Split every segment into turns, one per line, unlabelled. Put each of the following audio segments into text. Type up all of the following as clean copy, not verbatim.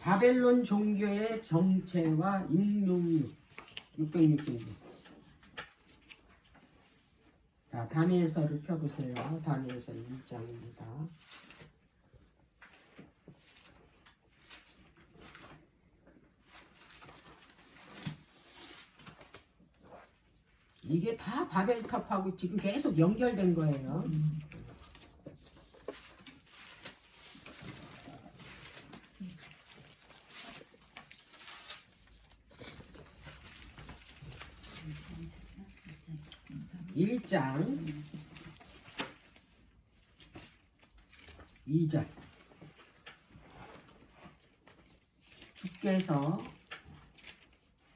바벨론 종교의 정체와 666. 자, 다니엘서를 펴보세요. 다니엘서 1장입니다. 이게 다 바벨탑하고 지금 계속 연결된 거예요. 일장 2절. 주께서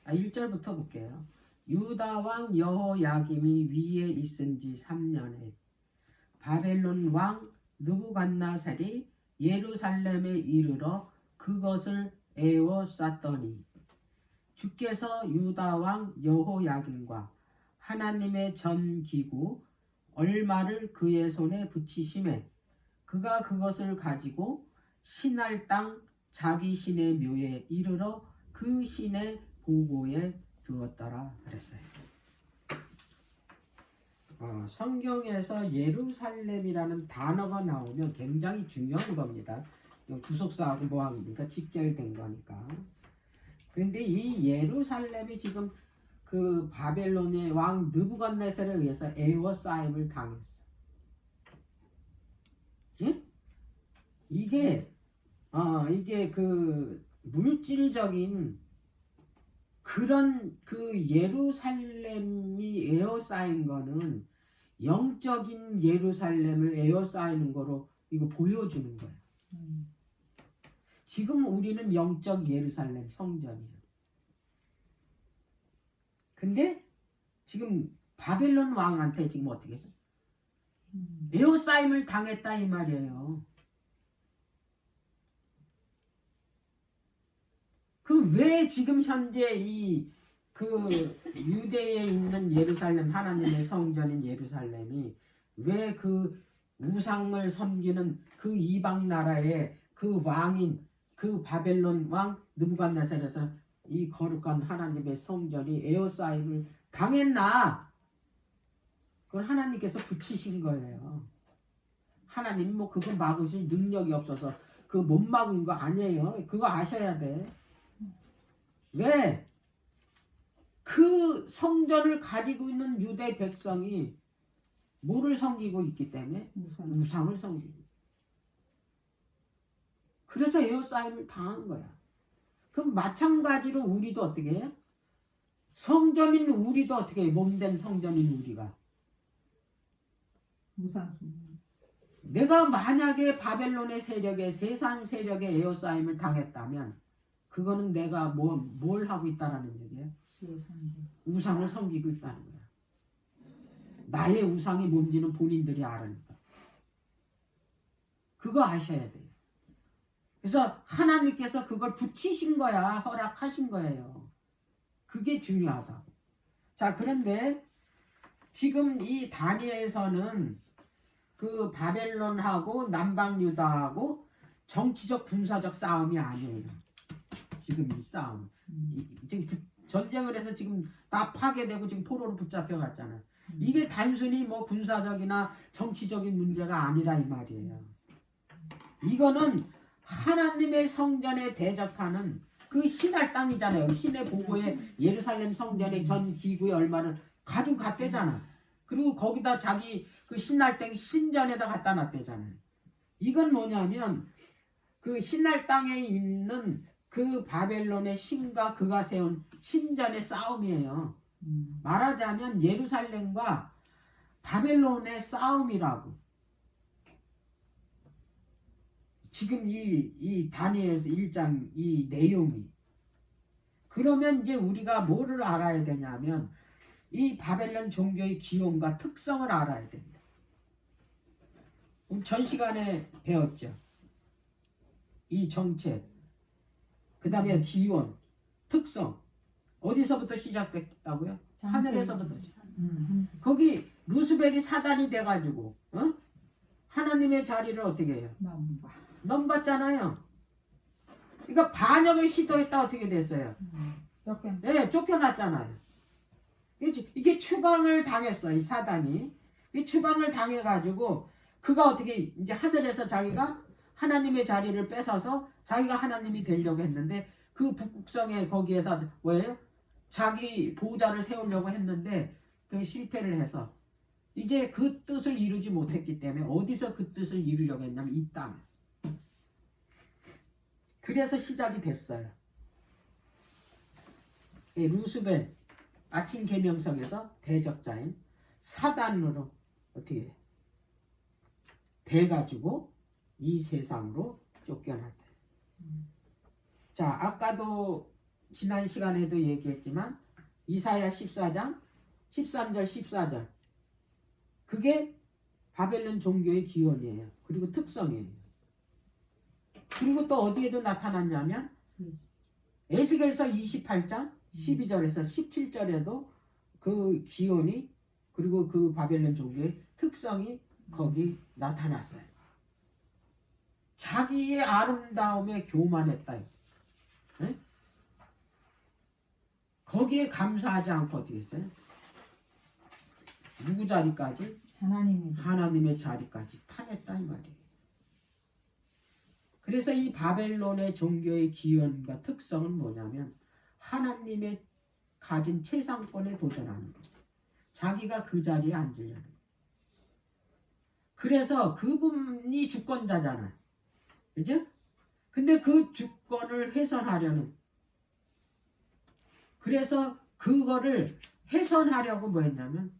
1절부터 볼게요. 유다 왕 여호야김이 위에 있은 지 3년에 바벨론 왕 느부갓네살이 예루살렘에 이르러 그것을 에워쌌더니 주께서 유다 왕 여호야김과 하나님의 전기구 얼마를 그의 손에 붙이심에 그가 그것을 가지고 신할 땅 자기 신의 묘에 이르러 그 신의 보고에 두었더라 그랬어요. 성경에서 예루살렘이라는 단어가 나오면 굉장히 중요한 겁니다. 구속사하고 뭐하니까 직결된 거니까. 그런데 이 예루살렘이 지금 그 바벨론의 왕 느부갓네살에 의해서 에워싸임을 당했어. 예? 이게 그 물질적인 그런 그 예루살렘이 에워싸인 거는 영적인 예루살렘을 에워싸이는 거로 이거 보여주는 거예요. 지금 우리는 영적 예루살렘 성전이에요. 근데 지금 바벨론 왕한테 지금 어떻게 했어? 에워싸임을 당했다 이 말이에요. 그럼 왜 지금 현재 그 유대에 있는 예루살렘 하나님의 성전인 예루살렘이 왜 그 우상을 섬기는 그 이방 나라의 그 왕인 그 바벨론 왕 느부갓네살에서 이 거룩한 하나님의 성전이 에워싸임을 당했나? 그걸 하나님께서 붙이신 거예요. 하나님 뭐 그거 막으실 능력이 없어서 그거 못 막은 거 아니에요. 그거 아셔야 돼. 왜? 그 성전을 가지고 있는 유대 백성이 뭐를 섬기고 있기 때문에? 우상을 섬기고. 그래서 에워싸임을 당한 거야. 그럼 마찬가지로 우리도 어떻게 해요? 성전인 우리도 어떻게 해요? 몸된 성전인 우리가.
우상.
내가 만약에 바벨론의 세력에 세상 세력에 에워싸임을 당했다면 그거는 내가 뭘 하고 있다라는 얘기예요? 우상을 섬기고 있다는 거야. 나의 우상이 뭔지는 본인들이 아니까. 그거 아셔야 돼요. 그래서 하나님께서 그걸 붙이신 거야. 허락하신 거예요. 그게 중요하다. 자, 그런데 지금 이 다니엘서는 그 바벨론하고 남방 유다하고 정치적 군사적 싸움이 아니에요. 지금 이 싸움. 지금 전쟁을 해서 지금 다 파괴되고 지금 포로로 붙잡혀 갔잖아. 이게 단순히 뭐 군사적이나 정치적인 문제가 아니라 이 말이에요. 이거는 하나님의 성전에 대적하는 그 신할 땅이잖아요. 신의 보고에 예루살렘 성전의 전 기구의 얼마를 가지고 갔대잖아. 그리고 거기다 자기 그 신할 땅 신전에다 갖다 놨대잖아요. 이건 뭐냐면 그 신할 땅에 있는 그 바벨론의 신과 그가 세운 신전의 싸움이에요. 말하자면 예루살렘과 바벨론의 싸움이라고. 지금 이 다니엘서 1장 이 내용이. 그러면 이제 우리가 뭐를 알아야 되냐면 이 바벨론 종교의 기원과 특성을 알아야 됩니다. 우리 전 시간에 배웠죠. 이 정체, 그 다음에 기원, 특성. 어디서부터 시작됐다고요? 하늘에서부터. 거기 루스벨이 사단이 돼가지고 하나님의 자리를 어떻게 해요? 넘봤잖아요. 그러니까 반역을 시도했다 어떻게 됐어요?
쫓겨.
네, 쫓겨났잖아요. 이게 추방을 당했어, 이 사단이. 이 추방을 당해가지고 그가 어떻게 이제 하늘에서 자기가 하나님의 자리를 뺏어서 자기가 하나님이 되려고 했는데 그 북극성에 거기에서 뭐예요? 자기 보호자를 세우려고 했는데 그 실패를 해서 이제 그 뜻을 이루지 못했기 때문에 어디서 그 뜻을 이루려고 했냐면 이 땅에서. 그래서 시작이 됐어요. 루스벨 아침 계명성에서 대적자인 사단으로 어떻게 돼가지고 이 세상으로 쫓겨났대. 자, 아까도 지난 시간에도 얘기했지만 이사야 14장 13절 14절 그게 바벨론 종교의 기원이에요. 그리고 특성이에요. 그리고 또 어디에도 나타났냐면 에스겔서 28장 12절에서 17절에도 그 기원이 그리고 그 바벨론 종교의 특성이 거기 나타났어요. 자기의 아름다움에 교만했다. 네? 거기에 감사하지 않고 어떻게 했어요? 누구 자리까지? 하나님의 자리까지 탐했다 이 말이에요. 그래서 이 바벨론의 종교의 기원과 특성은 뭐냐면 하나님의 가진 최상권에 도전하는 거예요. 자기가 그 자리에 앉으려는 거예요. 그래서 그분이 주권자잖아요. 그죠? 근데 그 주권을 훼손하려는 그래서 그거를 훼손하려고 뭐 했냐면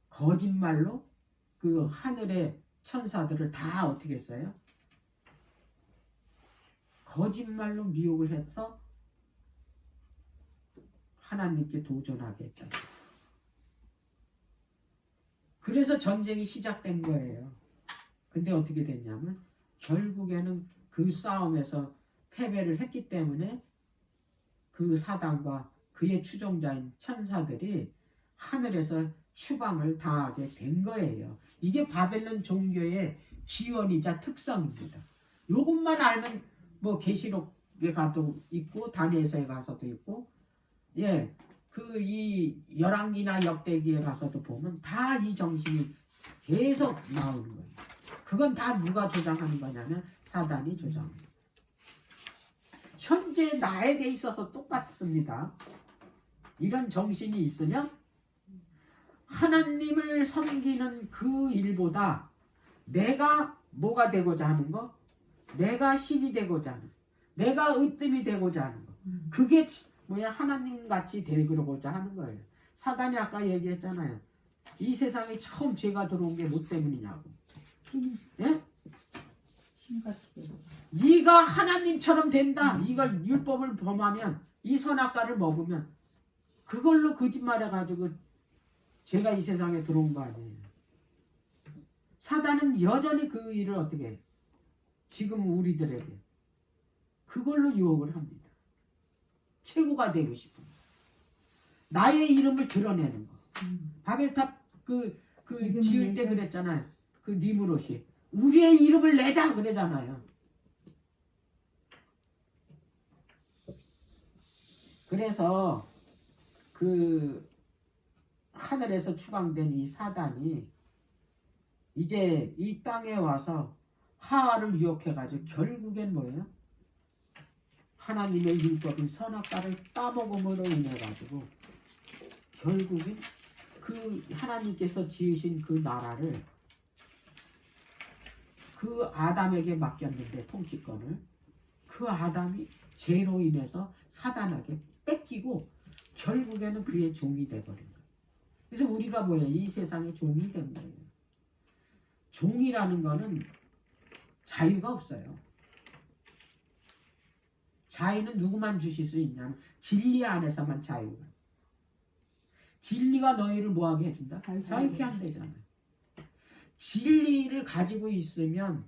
거짓말로 그 하늘의 천사들을 다 어떻게 했어요? 거짓말로 미혹을 해서 하나님께 도전하게 했다. 그래서 전쟁이 시작된 거예요. 근데 어떻게 됐냐면 결국에는 그 싸움에서 패배를 했기 때문에 그 사단과 그의 추종자인 천사들이 하늘에서 추방을 당하게 된 거예요. 이게 바벨론 종교의 기원이자 특성입니다. 요것만 알면 뭐 계시록에 가도 있고 다니엘서에 가서도 있고 예, 그 이 열왕기나 역대기에 가서도 보면 다 이 정신이 계속 나오는 거예요. 그건 다 누가 조장하는 거냐면 사단이 조장하는 거예요. 현재 나에게 있어서 똑같습니다. 이런 정신이 있으면 하나님을 섬기는 그 일보다 내가 뭐가 되고자 하는 거, 내가 신이 되고자 하는, 내가 으뜸이 되고자 하는 거, 그게 뭐야 하나님같이 되고자 하는 거예요. 사단이 아까 얘기했잖아요. 이 세상에 처음 죄가 들어온 게 뭐 때문이냐고. 예? 네가 하나님처럼 된다. 이걸 율법을 범하면 이 선악과를 먹으면 그걸로 거짓말해가지고 죄가 이 세상에 들어온 거 아니에요. 사단은 여전히 그 일을 어떻게 해? 지금 우리들에게 그걸로 유혹을 합니다. 최고가 되고 싶은 거. 나의 이름을 드러내는 거. 바벨탑 그 지을 때 그랬잖아요. 그 니무롯이 우리의 이름을 내자 그러잖아요. 그래서 그 하늘에서 추방된 이 사단이 이제 이 땅에 와서 하와를 유혹해가지고 결국엔 뭐예요? 하나님의 율법인 선악과를 따먹음으로 인해가지고 결국엔 그 하나님께서 지으신 그 나라를 그 아담에게 맡겼는데 통치권을 그 아담이 죄로 인해서 사단에게 뺏기고 결국에는 그의 종이 돼버린 거예요. 그래서 우리가 뭐예요? 이 세상의 종이 된 거예요. 종이라는 거는 자유가 없어요. 자유는 누구만 주실 수 있냐면 진리 안에서만 자유가. 진리가 너희를 뭐하게 해준다? 자유케 한대잖아요. 진리를 가지고 있으면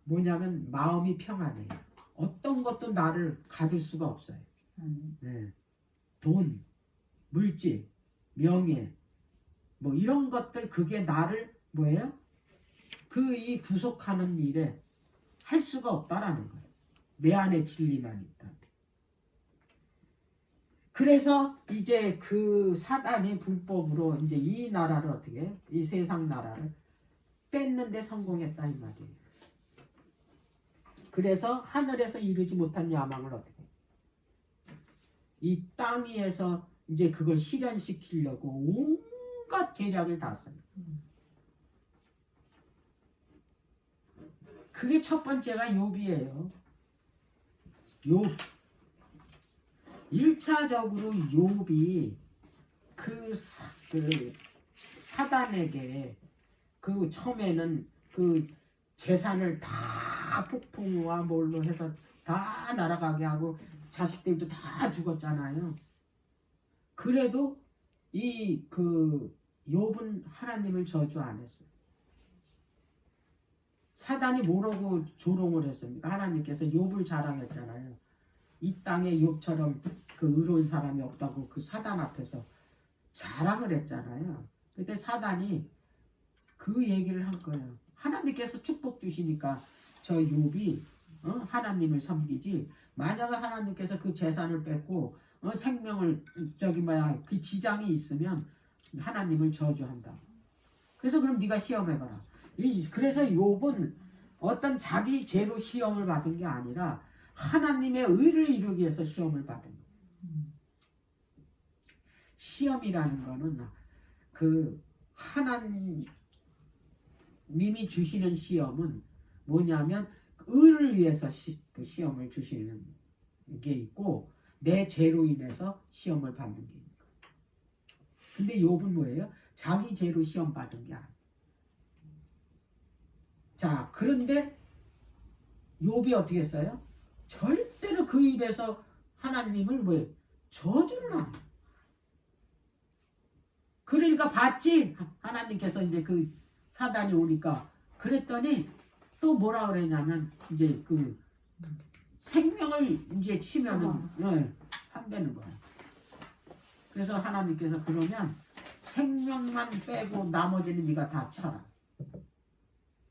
뭐냐면 마음이 평안해요. 어떤 것도 나를 가둘 수가 없어요. 네. 돈, 물질, 명예 뭐 이런 것들 그게 나를 뭐예요? 그 이 구속하는 일에 할 수가 없다라는 거예요. 내 안에 진리만 있다. 그래서 이제 그 사단이 불법으로 이제 이 나라를 어떻게 이 세상 나라를 뺏는데 성공했다 이 말이에요. 그래서 하늘에서 이루지 못한 야망을 어떻게 이 땅 위에서 이제 그걸 실현시키려고 온갖 계략을 다 써요. 그게 첫 번째가 욥이에요. 욥. 1차적으로 욥이 그 사단에게 그 처음에는 그 재산을 다 폭풍과 뭘로 해서 다 날아가게 하고 자식들도 다 죽었잖아요. 그래도 이 그 욥은 하나님을 저주 안 했어요. 사단이 뭐라고 조롱을 했습니까? 하나님께서 욥을 자랑했잖아요. 이 땅에 욥처럼 그 의로운 사람이 없다고 그 사단 앞에서 자랑을 했잖아요. 그때 사단이 그 얘기를 한 거예요. 하나님께서 축복 주시니까 저 욥이 하나님을 섬기지. 만약에 하나님께서 그 재산을 뺏고 생명을 그 지장이 있으면 하나님을 저주한다. 그래서 그럼 네가 시험해봐라. 그래서 욥은 어떤 자기 죄로 시험을 받은 게 아니라 하나님의 의를 이루기 위해서 시험을 받은 거예요. 시험이라는 거는 그 하나님이 주시는 시험은 뭐냐면 의를 위해서 그 시험을 주시는 게 있고 내 죄로 인해서 시험을 받는 게 있는 거예요. 근데 욥은 뭐예요? 자기 죄로 시험 받은 게 아니에요. 자, 그런데 욥이 어떻게 했어요? 절대로 그 입에서 하나님을 왜 저주를 안 해요. 그러니까 봤지? 하나님께서 이제 그 사단이 오니까 그랬더니 또 뭐라 그랬냐면 이제 그 생명을 이제 치면은 한다는 거야. 그래서 하나님께서 그러면 생명만 빼고 나머지는 네가 다 쳐라.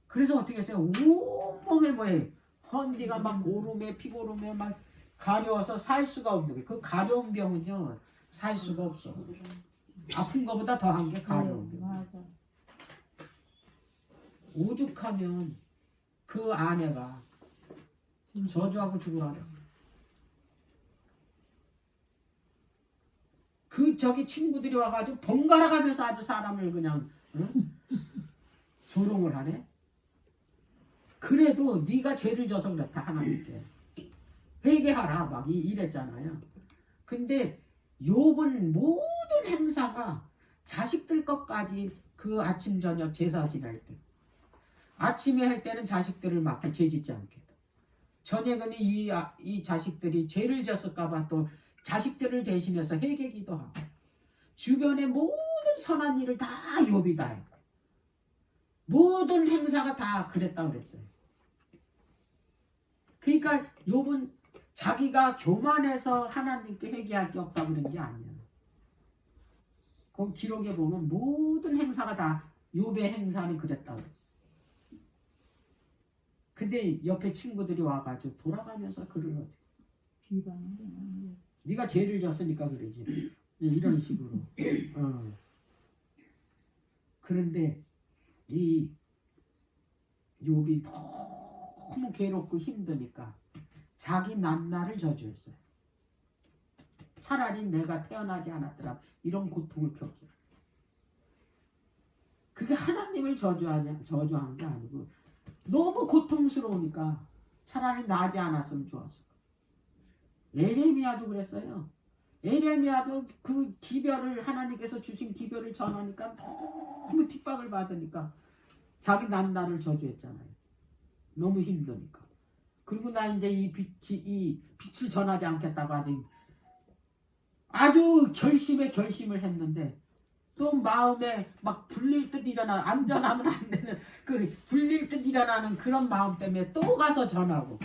그래서 어떻게 했어요? 온몸에 뭐예요? 헌디가 막 오름에 피고름에 막 가려워서 살 수가 없는 게 그 가려운 병은요 살 수가 없어. 아픈 거보다 더한 게 가려운 병. 오죽하면 그 아내가 저주하고 죽으라 그랬어. 그 저기 친구들이 와가지고 번갈아 가면서 아주 사람을 그냥 조롱을 하네. 그래도 네가 죄를 져서 그렇다 하나님께 회개하라 막 이랬잖아요. 근데 욥은 모든 행사가 자식들 것까지 그 아침 저녁 제사 지낼 때 아침에 할 때는 자식들을 맡겨 죄짓지 않게 저녁에는 이 자식들이 죄를 졌을까봐 또 자식들을 대신해서 회개기도 하고 주변의 모든 선한 일을 다 욥이 다 했고 모든 행사가 다 그랬다고 그랬어요. 그러니까 욥은 자기가 교만해서 하나님께 회개할 게 없다고 그런 게 아니야. 그 기록에 보면 모든 행사가 다 욥의 행사는 그랬다고 그랬어. 근데 옆에 친구들이 와가지고 돌아가면서 그를 네가 죄를 졌으니까 그러지. 이런 식으로. 그런데 이 욥이 너무 괴롭고 힘드니까 자기 남나를 저주했어요. 차라리 내가 태어나지 않았더라 이런 고통을 겪지. 그게 하나님을 저주하는 게 아니고 너무 고통스러우니까 차라리 나지 않았으면 좋았어. 에레미야도 그랬어요. 에레미야도 그 기별을 하나님께서 주신 기별을 전하니까 너무 핍박을 받으니까 자기 남나를 저주했잖아요. 너무 힘드니까. 그리고 나 이제 이 빛을 전하지 않겠다고 아주 결심을 했는데 또 마음에 막 불릴 듯 일어나 안전하면 안 되는 그 불릴 듯 일어나는 그런 마음 때문에 또 가서 전하고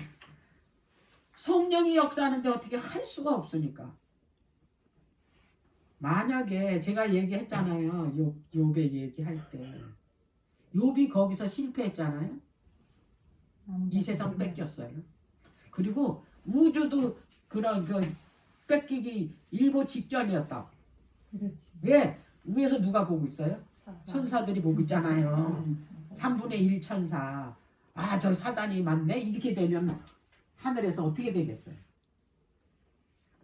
성령이 역사하는데 어떻게 할 수가 없으니까 만약에 제가 얘기했잖아요. 욥의 얘기할 때 욥이 거기서 실패했잖아요. 이 세상 뺏겼어요. 그리고 우주도 그런 그 뺏기기 일보 직전이었다.
그렇지.
왜? 위에서 누가 보고 있어요? 천사들이 보고 있잖아요. 3분의 1 천사. 아, 저 사단이 맞네. 이렇게 되면 하늘에서 어떻게 되겠어요?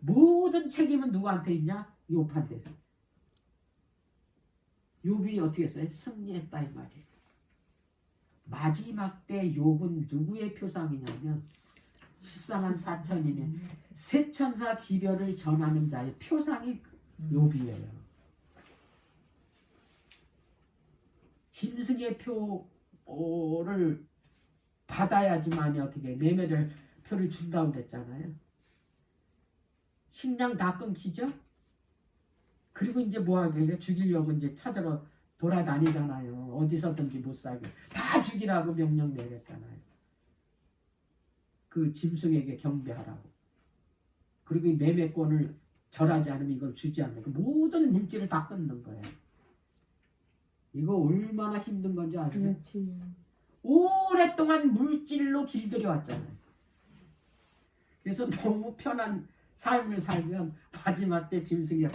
모든 책임은 누구한테 있냐? 욥한테. 욥이 어떻게 했어요? 승리했다 이 말이에요. 마지막 때 욥은 누구의 표상이냐면 14만 4천이면 세 천사 기별을 전하는 자의 표상이 욥이에요. 짐승의 표를 받아야지만 어떻게 매매를 표를 준다고 그랬잖아요. 식량 다 끊기죠. 그리고 이제 뭐하게 죽이려고 이제 찾으러 돌아다니잖아요. 어디서든지 못 살게 다 죽이라고 명령 내렸잖아요. 그 짐승에게 경배하라고. 그리고 이 매매권을 절하지 않으면 이걸 주지 않는 그 모든 물질을 다 끊는 거예요. 이거 얼마나 힘든 건지 아세요?
그렇지.
오랫동안 물질로 길들여 왔잖아요. 그래서 너무 편한 삶을 살면 마지막 때 짐승이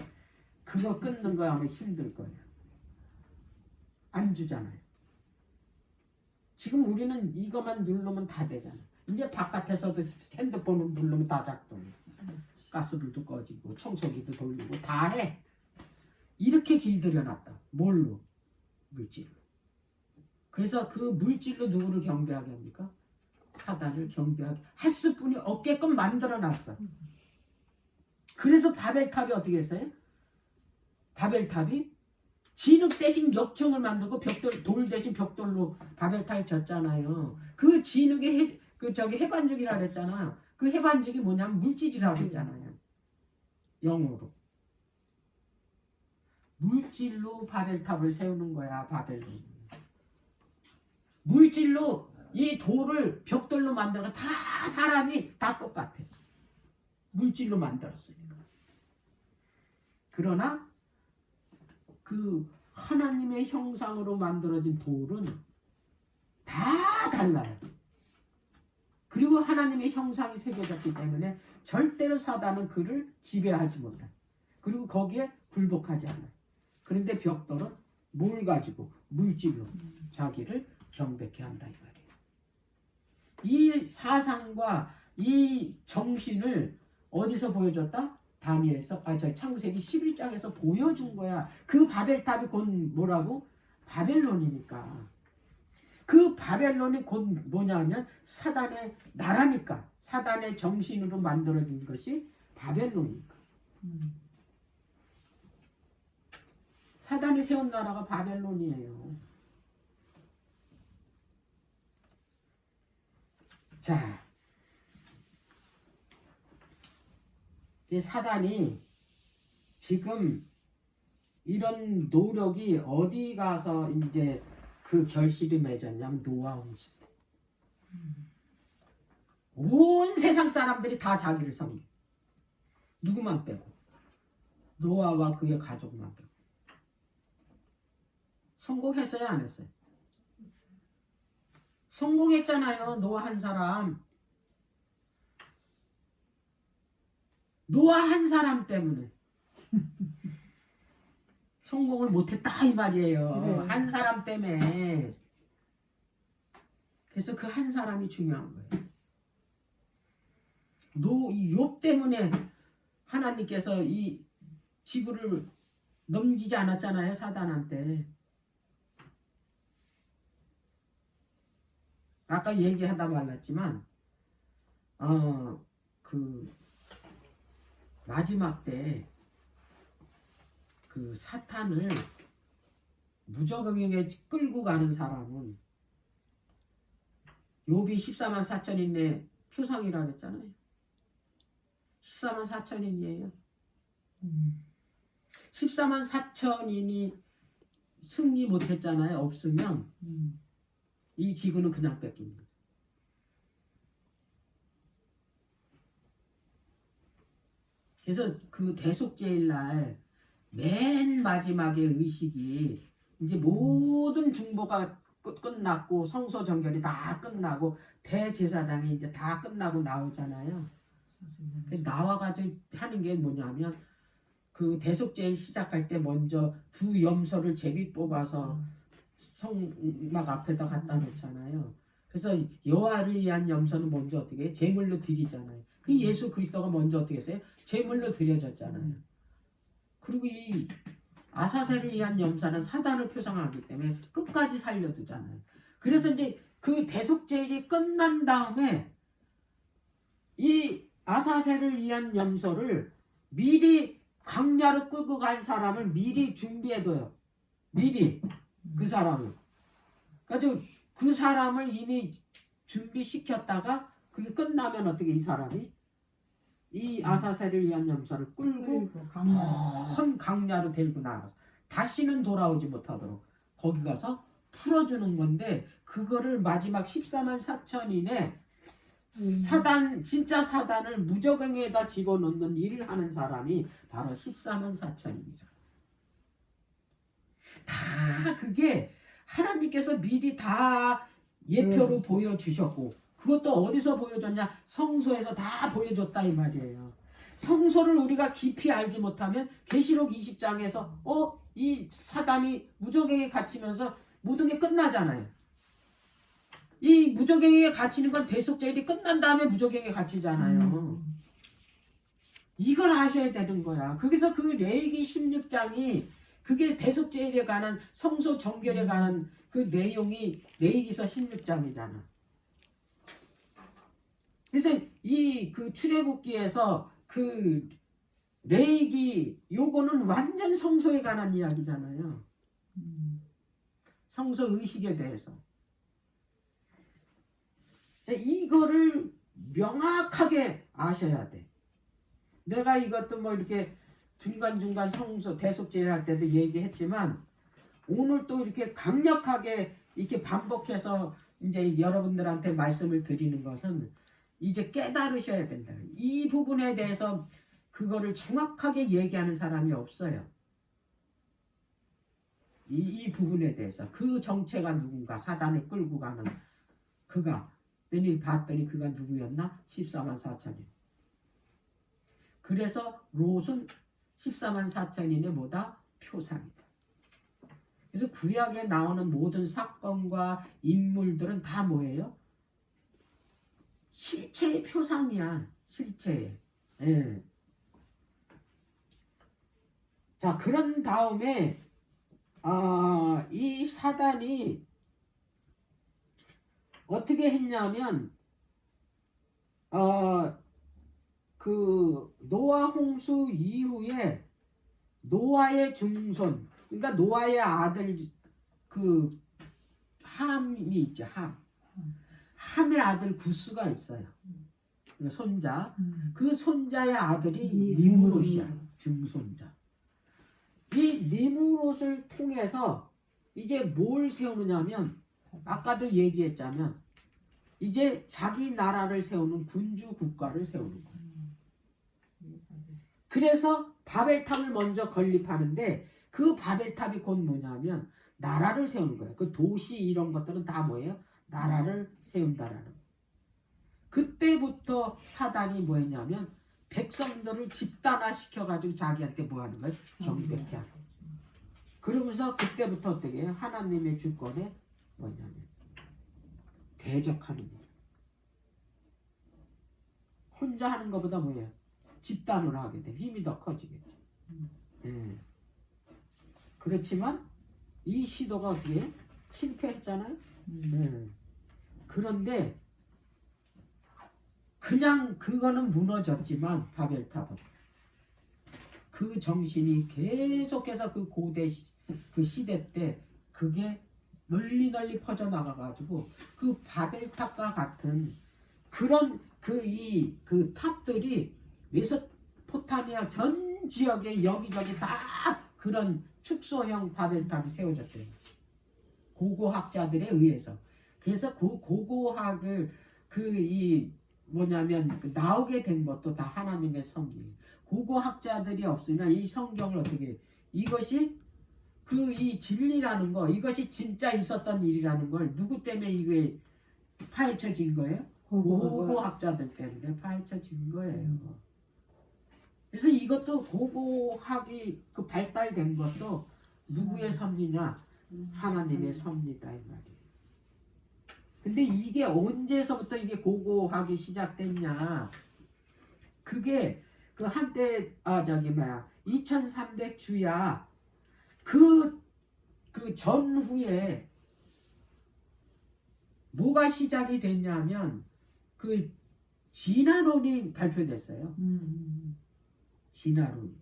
그거 끊는 거 아마 힘들 거예요. 안 주잖아요. 지금 우리는 이것만 누르면 다 되잖아요. 이제 바깥에서도 핸드폰을 누르면 다 작동해. 가스불도 꺼지고 청소기도 돌리고 다 해. 이렇게 길들여 놨다. 뭘로? 물질로. 그래서 그 물질로 누구를 경배하게 합니까? 사단을 경배하게 했을 뿐이 없게끔 만들어 놨어. 그래서 바벨탑이 어떻게 했어요? 바벨탑이 진흙 대신 역청을 만들고 벽돌, 돌 대신 벽돌로 바벨탑이 졌잖아요. 그 진흙의 해반죽이라 그랬잖아. 그 해반죽이 뭐냐면 물질이라고 그랬잖아요. 영어로. 물질로 바벨탑을 세우는 거야, 바벨론. 물질로 이 돌을 벽돌로 만들어 다 사람이 다 똑같아. 물질로 만들었으니까. 그러나 그 하나님의 형상으로 만들어진 돌은 다 달라요. 그리고 하나님의 형상이 새겨졌기 때문에 절대로 사단은 그를 지배하지 못해. 그리고 거기에 굴복하지 않아요. 그런데 벽돌은 뭘 가지고? 물질로 자기를 경배케 한다 이 말이에요. 이 사상과 이 정신을 어디서 보여줬다? 다니엘서 창세기 11장에서 보여준 거야. 그 바벨탑이 곧 뭐라고? 바벨론이니까. 그 바벨론이 곧 뭐냐면 사단의 나라니까. 사단의 정신으로 만들어진 것이 바벨론이니까. 사단이 세운 나라가 바벨론이에요. 자, 이 사단이 지금 이런 노력이 어디 가서 이제 그 결실이 맺었냐면 노아온 시대. 온 세상 사람들이 다 자기를 섬겨. 누구만 빼고. 노아와 그의 가족만 빼고. 성공했어요, 안 했어요? 성공했잖아요, 노아 한 사람. 노아 한 사람 때문에 성공을 못했다 이 말이에요.
네.
한 사람 때문에. 그래서 그 한 사람이 중요한 거예요. 이 욥 때문에 하나님께서 이 지구를 넘기지 않았잖아요, 사단한테. 아까 얘기하다 말랐지만 그 마지막 때 그 사탄을 무저강에 끌고 가는 사람은 욥이 14만 4천인의 표상이라 그랬잖아요. 14만 4천인이에요. 14만 4천인이 승리 못했잖아요. 없으면 이 지구는 그냥 뺏깁니다. 그래서 그 대속죄일날 맨 마지막에 의식이 이제 모든 중보가 끝났고 성소 정결이 다 끝나고 대제사장이 이제 다 끝나고 나오잖아요. 나와가지고 하는 게 뭐냐면 그 대속죄일 시작할 때 먼저 두 염소를 제비 뽑아서 성막 앞에다 갖다 놓잖아요. 그래서 여호와를 위한 염소는 먼저 어떻게 해? 제물로 드리잖아요. 그 예수 그리스도가 먼저 어떻게 했어요? 제물로 드려졌잖아요. 그리고 이 아사셀을 위한 염소는 사단을 표상하기 때문에 끝까지 살려두잖아요. 그래서 이제 그 대속죄일이 끝난 다음에 이 아사셀을 위한 염소를 미리 광야로 끌고 갈 사람을 미리 준비해둬요. 미리 그 사람을. 그래서 그 사람을 이미 준비시켰다가 그게 끝나면 어떻게 이 사람이 이 아사셀을 위한 염소를 끌고 먼 강야로 데리고 나가서 다시는 돌아오지 못하도록 거기 가서 풀어주는 건데 그거를 마지막 14만 4천인에 사단 진짜 사단을 무저갱에다 집어넣는 일을 하는 사람이 바로 14만 4천입니다. 다 그게 하나님께서 미리 다 예표로 보여주셨고 그것도 어디서 보여줬냐? 성소에서 다 보여줬다 이 말이에요. 성소를 우리가 깊이 알지 못하면 계시록 20장에서 이 사단이 무저갱에 갇히면서 모든 게 끝나잖아요. 이 무저갱에 갇히는 건 대속죄일이 끝난 다음에 무저갱에 갇히잖아요. 이걸 아셔야 되는 거야. 거기서 그 레위기 16장이 그게 대속죄일에 관한 성소 정결에 관한 그 내용이 레위기서 16장이잖아. 그래서 이 그 출애굽기에서 그 레위기 요거는 완전 성소에 관한 이야기잖아요. 성소 의식에 대해서. 이거를 명확하게 아셔야 돼. 내가 이것도 뭐 이렇게 중간중간 성소 대속죄일 할 때도 얘기했지만 오늘 또 이렇게 강력하게 이렇게 반복해서 이제 여러분들한테 말씀을 드리는 것은 이제 깨달으셔야 된다. 이 부분에 대해서 그거를 정확하게 얘기하는 사람이 없어요. 이 부분에 대해서 그 정체가 누군가 사단을 끌고 가는 그가 봤더니 그가 누구였나? 14만 4천인. 그래서 롯은 14만 4천인의 뭐다? 표상이다. 그래서 구약에 나오는 모든 사건과 인물들은 다 뭐예요? 실체의 표상이야. 실체의. 예. 자, 그런 다음에 이 사단이 어떻게 했냐면 그 노아 홍수 이후에 노아의 증손, 그러니까 노아의 아들 그 함이 있죠. 함의 아들 구스가 있어요. 손자. 그 손자의 아들이 니므롯이야. 증손자. 이 니므롯을 통해서 이제 뭘 세우느냐면 아까도 얘기했자면 이제 자기 나라를 세우는 군주 국가를 세우는 거예요. 그래서 바벨탑을 먼저 건립하는데 그 바벨탑이 곧 뭐냐면 나라를 세우는 거예요. 그 도시 이런 것들은 다 뭐예요? 나라를 세운다라는 거예요. 그때부터 사단이 뭐 했냐면 백성들을 집단화시켜가지고 자기한테 뭐 하는 거예요? 경배케 하는 거예요. 그러면서 그때부터 어떻게 해요? 하나님의 주권에 뭐냐면 대적하는 거예요. 혼자 하는 것보다 뭐예요? 집단으로 하게 되면 힘이 더 커지겠죠. 그렇지만 이 시도가 어떻게 해요? 실패했잖아요. 그런데 그냥 그거는 무너졌지만 바벨탑은 그 정신이 계속해서 그 고대 그 시대 때 그게 널리 퍼져나가가지고 그 바벨탑과 같은 그런 그 탑들이 메소포타미아 전 지역에 여기저기 다 그런 축소형 바벨탑이 세워졌대요. 고고학자들에 의해서. 그래서 그 고고학을 뭐냐면 나오게 된 것도 다 하나님의 성경. 고고학자들이 없으면 이 성경을 어떻게 이것이 그 이 진리라는 거, 이것이 진짜 있었던 일이라는 걸 누구 때문에 이게 파헤쳐진 거예요? 고고학자들 때문에 파헤쳐진 거예요. 그래서 이것도 고고학이 그 발달된 것도 누구의 섭리냐? 하나님의 섭리다 이 말이에요. 근데 이게 언제서부터 이게 고고학이 시작됐냐? 그게 그 한때 2300주야 그 전후에 뭐가 시작이 됐냐면 그 진화론이 발표됐어요. 진화론.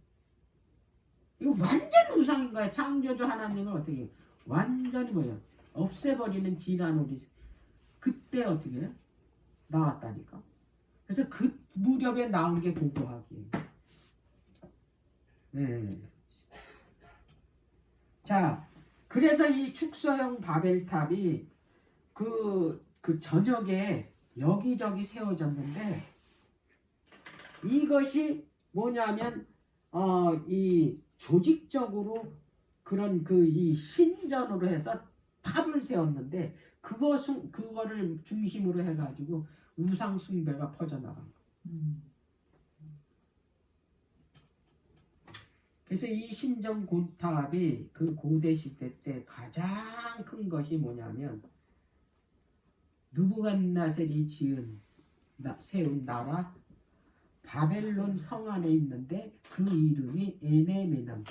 이거 완전 우상인 거야. 창조주 하나님을 어떻게 완전히 뭐야 없애버리는 진화론이 그때 어떻게 해요? 나왔다니까. 그래서 그 무렵에 나온 게 고고학이에요. 네. 자, 그래서 이 축소형 바벨탑이 그 저녁에 여기저기 세워졌는데 이것이 뭐냐면 이 조직적으로 그런 이 신전으로 해서 탑을 세웠는데 그거를 중심으로 해가지고 우상 숭배가 퍼져나간 거. 그래서 이 신전 고탑이 그 고대 시대 때 가장 큰 것이 뭐냐면 느부갓네살이 세운 나라 바벨론 성 안에 있는데 그 이름이 에네메남.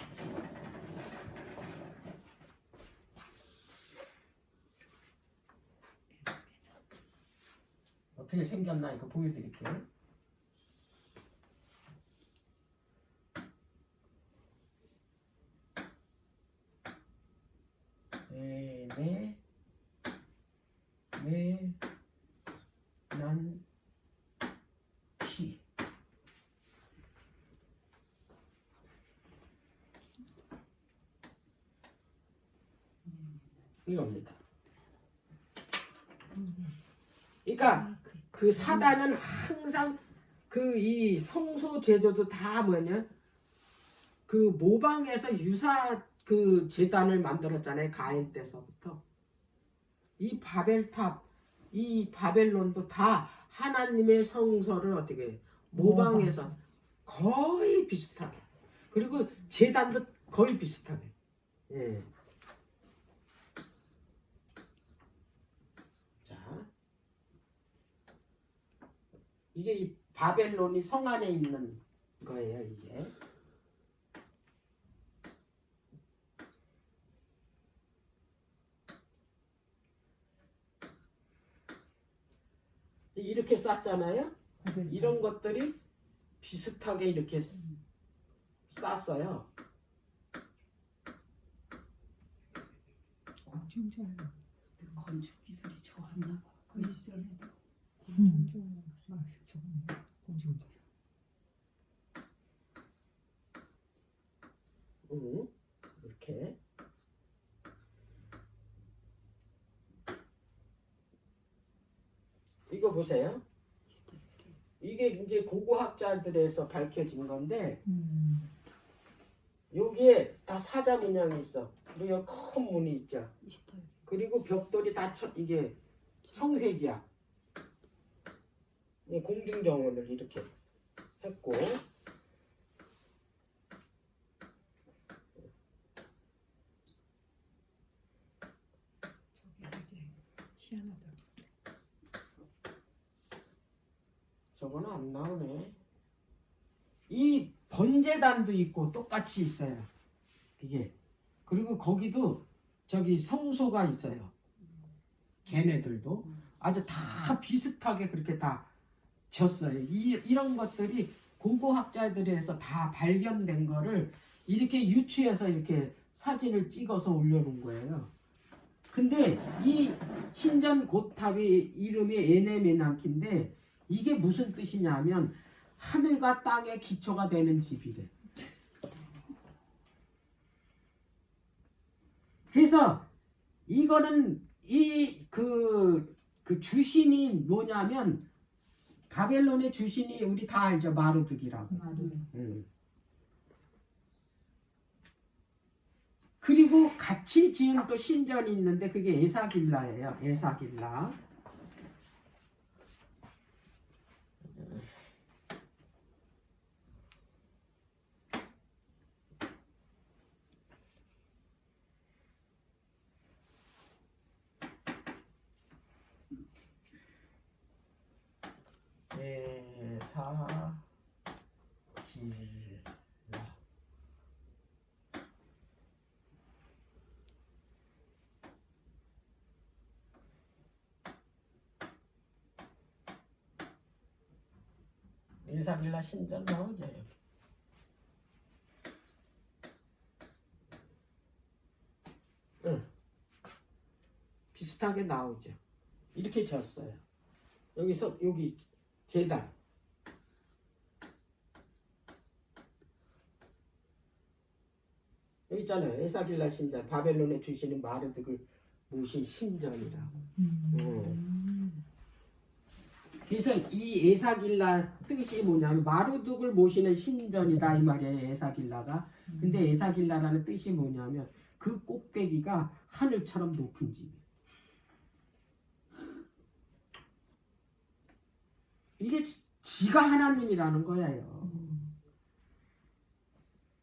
어떻게 생겼나 이거 보여드릴게요. 에네메난키 이겁니다. 그러니까 그 사단은 항상 그 이 성소 제도도 다 뭐냐 그 모방해서 유사 그 제단을 만들었잖아요. 가인 때서부터 이 바벨탑 이 바벨론도 다 하나님의 성소를 어떻게 모방해서 거의 비슷하게 그리고 제단도 거의 비슷하게 예. 이게 이 바벨론이 성 안에 있는 거예요. 이게 이렇게 쌌잖아요. 이런 것들이 비슷하게 이렇게 쌌어요.
건축 기술이 좋았나 봐. 그 시절에도.
이렇게 이거 보세요. 이게 이제 고고학자들에서 밝혀진 건데 여기에 다 사자 문양이 있어. 그리고 여기 큰 문이 있죠. 그리고 벽돌이 다 이게 청색이야. 공중정원을 이렇게 했고
희한하다.
저거는 안 나오네. 이 번제단도 있고 똑같이 있어요. 이게 그리고 거기도 저기 성소가 있어요. 걔네들도 아주 다 비슷하게 그렇게 다 졌어요. 이런 것들이 고고학자들에서 다 발견된 거를 이렇게 유추해서 이렇게 사진을 찍어서 올려놓은 거예요. 근데 이 신전 고탑이 이름이 에네메나키인데 이게 무슨 뜻이냐면 하늘과 땅의 기초가 되는 집이래. 그래서 이거는 그 주신이 뭐냐면 바벨론의 주신이 우리 다 알죠. 마르둑이라고. 그리고 같이 지은 또 신전이 있는데 그게 에사길라예요. 에사길라.
에사길라. 에사길라 신전 나오죠 여기. 응.
비슷하게 나오죠. 이렇게 졌어요. 여기서 여기 제단. 여기 있잖아요. 에사길라 신전. 바벨론에 주시는 마르득을 모신 신전이라고. 그래서 이 에사길라 뜻이 뭐냐면 마르둑을 모시는 신전이다 이 말이에요. 에사길라가. 근데 에사길라라는 뜻이 뭐냐면 그 꼭대기가 하늘처럼 높은 집이에요. 이게 지가 하나님이라는 거예요.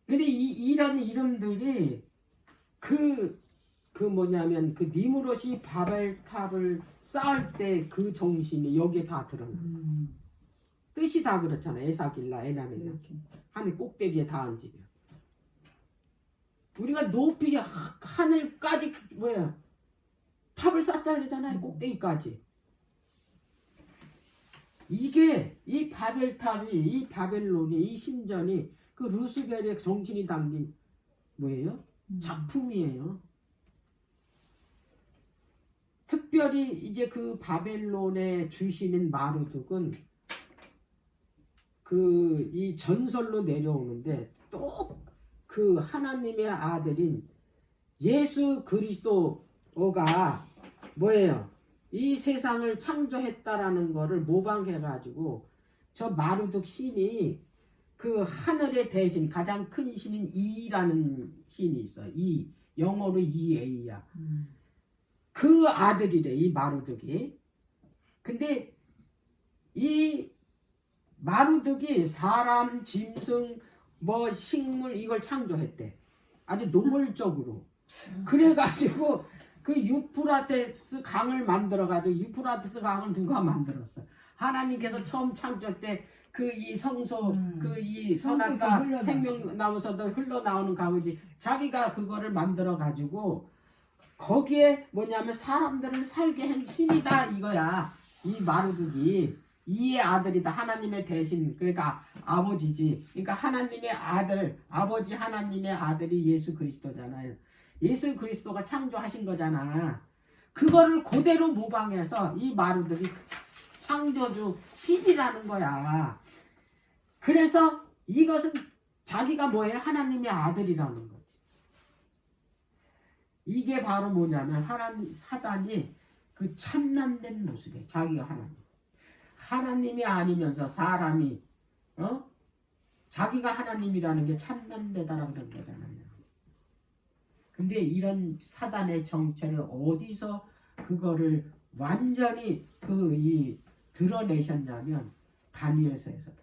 근데 이런 이름들이 뭐냐면 그 니무롯이 바벨탑을 쌓을 때 그 정신이 여기에 다 드러나. 뜻이 다 그렇잖아. 에사길라, 에나멜라. 하늘 꼭대기에 닿은 집이야. 우리가 높이 하늘까지 뭐야 탑을 쌓자 그러잖아요. 꼭대기까지. 이게 이 바벨탑이 이 바벨론이 이 신전이 그 루스벨의 정신이 담긴 뭐예요? 작품이에요. 특별히 이제 그 바벨론에 주시는 마르둑은 그 이 전설로 내려오는데 또 그 하나님의 아들인 예수 그리스도가 뭐예요? 이 세상을 창조했다라는 거를 모방해가지고 저 마르둑 신이 그 하늘의 대신 가장 큰 신인 이라는 신이 있어요. 이 영어로 이에이야. 그 아들이래 이 마르둑이. 근데 이 마르둑이 사람, 짐승, 뭐 식물 이걸 창조했대. 아주 노골적으로. 그래가지고 그 유프라테스 강을 만들어가지고 유프라테스 강을 누가 만들었어? 하나님께서 처음 창조 때 그 이 성소 그 이 선악과 생명나무서도 흘러나오는 강이지 자기가 그거를 만들어가지고 거기에 뭐냐면 사람들을 살게 한 신이다 이거야. 이 마르둑이 이의 아들이다. 하나님의 대신 그러니까 아버지지. 그러니까 하나님의 아들 아버지 하나님의 아들이 예수 그리스도잖아요. 예수 그리스도가 창조하신 거잖아. 그거를 그대로 모방해서 이 마르둑이 창조주 신이라는 거야. 그래서 이것은 자기가 뭐예요? 하나님의 아들이라는 거지. 이게 바로 뭐냐면 하나님 사단이 그 참남된 모습이에요. 자기가 하나님이 아니면서 사람이 자기가 하나님이라는 게 참남되다라고 그런 거잖아요. 근데 이런 사단의 정체를 어디서 그거를 완전히 드러내셨냐면 다니엘서에서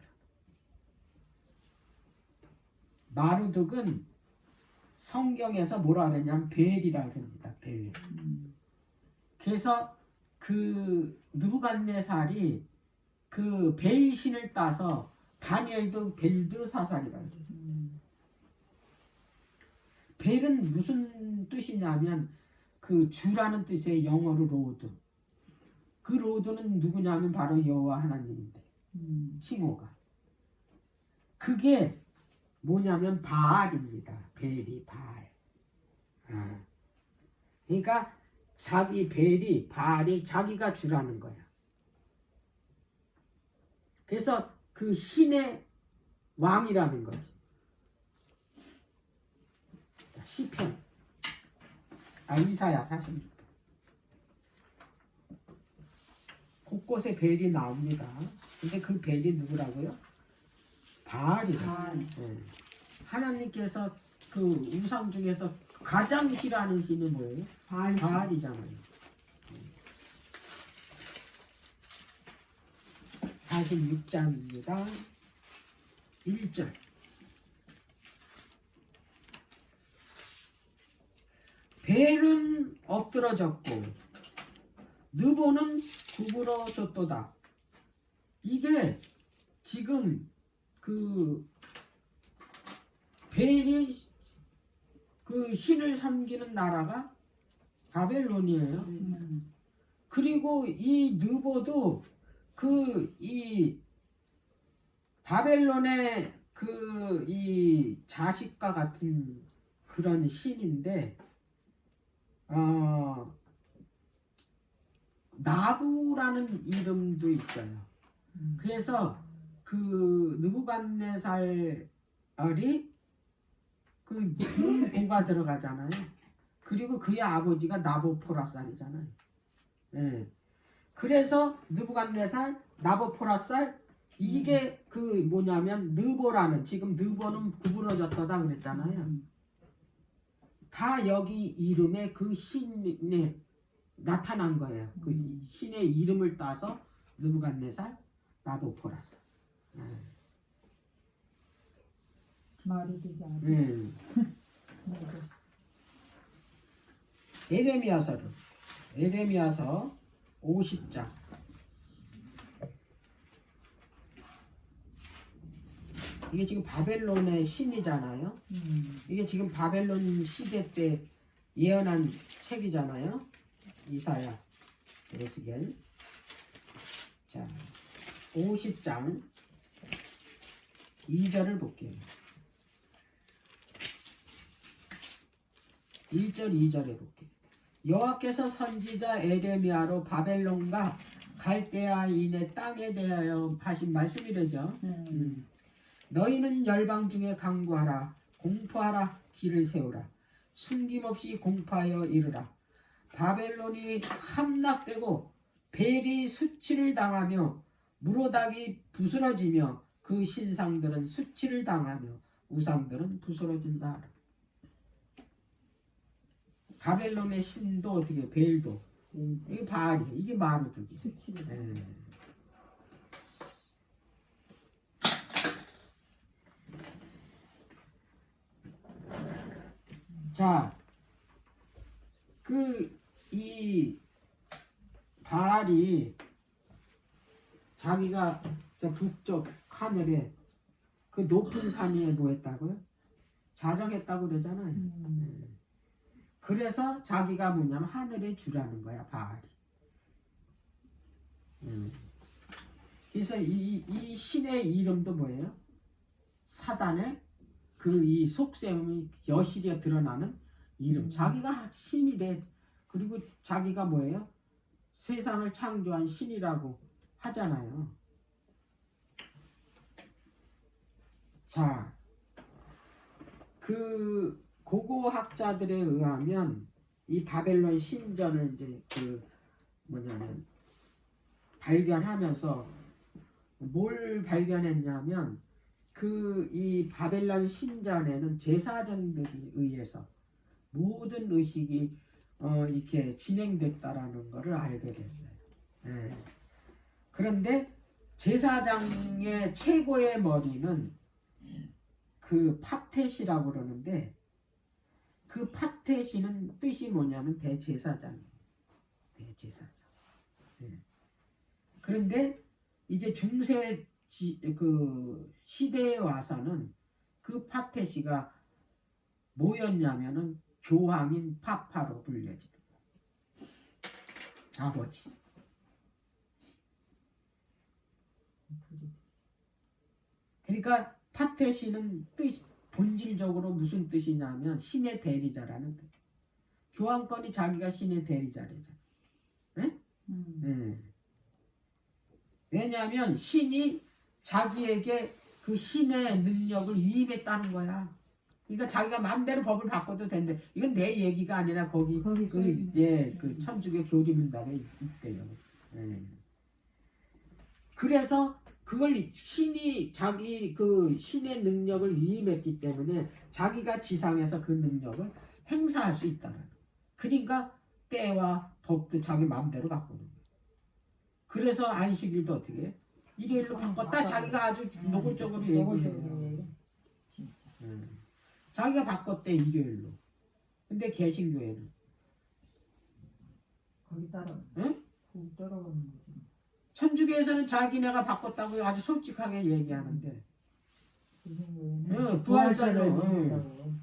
마르둑은 성경에서 뭐라 그랬냐면 벨이라고 합니다. 벨. 그래서 그 느부갓네살이 그 벨 신을 따서 다니엘도 벨드사살이라고 했어요. 벨은 무슨 뜻이냐면 그 주라는 뜻의 영어로 로드. 그 로드는 누구냐면 바로 여호와 하나님인데 칭호가. 그게 뭐냐면 바알입니다. 벨이 바알. 그러니까 자기 벨이 바알이 자기가 주라는 거야. 그래서 그 신의 왕이라는 거지. 시편 이사야 46편 곳곳에 벨이 나옵니다. 근데 그 벨이 누구라고요? 바알이다. 네. 하나님께서 그 우상 중에서 가장 싫어하는 신이 뭐예요?
바알.
바알이잖아요. 46장입니다. 1절. 벨은 엎드러졌고 느보는 구부러졌도다. 이게 지금 그 벨이 그 신을 섬기는 나라가 바벨론이에요. 그리고 이 느보도 그 이 바벨론의 그 이 자식과 같은 그런 신인데 나부라는 이름도 있어요. 그래서 그 느부갓네살이 그 누보가 들어가잖아요. 그리고 그의 아버지가 나보포라살이잖아요. 예. 그래서 느부갓네살, 나보포라살 이게 그 뭐냐면 느보라는 지금 느보는 구부러졌다다 그랬잖아요. 다 여기 이름에 그 신에 나타난 거예요. 그 신의 이름을 따서 느부갓네살, 나보포라살.
마르디가.
에레미야서 50장. 이게 지금 바벨론의 신이잖아요. 이게 지금 바벨론 시대 때 예언한 책이잖아요. 이사야, 에스겔. 자, 50장 2절을 볼게요. 1절 2절에 볼게요. 여호와께서 선지자 에레미야로 바벨론과 갈대아인의 땅에 대하여 하신 말씀이래죠. 너희는 열방 중에 강구하라, 공포하라, 길을 세우라, 숨김없이 공포하여 이르라. 바벨론이 함락되고 벨이 수치를 당하며 무로닥이 부스러지며 그 신상들은 수치를 당하며 우상들은 부스러진다. 바벨론의 신도 어떻게 벨도 이게 바알이에요. 이게 마르드기. 자, 이 바알이 자기가 저 북쪽 하늘에 그 높은 산 위에 뭐 했다고요? 자정했다고 그러잖아요. 그래서 자기가 뭐냐면 하늘의 주라는 거야, 바알이. 그래서 이 신의 이름도 뭐예요? 사단의 그 이 속셈이 여실히 드러나는 이름. 자기가 신이래. 그리고 자기가 뭐예요? 세상을 창조한 신이라고 하잖아요. 자, 그 고고학자들에 의하면 이 바벨론 신전을 이제 그 뭐냐면 발견하면서 뭘 발견했냐면 그 이 바벨론 신전에는 제사장들에 의해서 모든 의식이 이렇게 진행됐다라는 것을 알게 됐어요. 그런데 제사장의 최고의 머리는 그 파텟이라고 그러는데 그 파텟이는 뜻이 뭐냐면 대제사장이에요. 대제사장. 그런데 이제 중세 그 시대에 와서는 그 파텟이가 뭐였냐면은 교황인 파파로 불려지는 아버지. 그러니까 파텟이는 뜻 본질적으로 무슨 뜻이냐면 신의 대리자라는 뜻. 교황권이 자기가 신의 대리자래죠. 왜냐하면 신이 자기에게 그 신의 능력을 위임했다는 거야. 그러니까 자기가 마음대로 법을 바꿔도 된대. 이건 내 얘기가 아니라 거기 그 천주교 교리문답에 있대요. 그래서 그걸 신이 자기 그 신의 능력을 위임했기 때문에 자기가 지상에서 그 능력을 행사할 수 있다는. 그러니까 때와 법도 자기 마음대로 바꾸는 거예요. 그래서 안식일도 어떻게 해? 일요일로 바꿨다. 자기가 아주 노골적으로 얘기해요.
진짜.
자기가 바꿨대 일요일로. 근데 개신교회는
거기 따라.
응?
거기 따라가는 거지.
천주교에서는 자기네가 바꿨다고 아주 솔직하게 얘기하는데
응,
부활절로
응.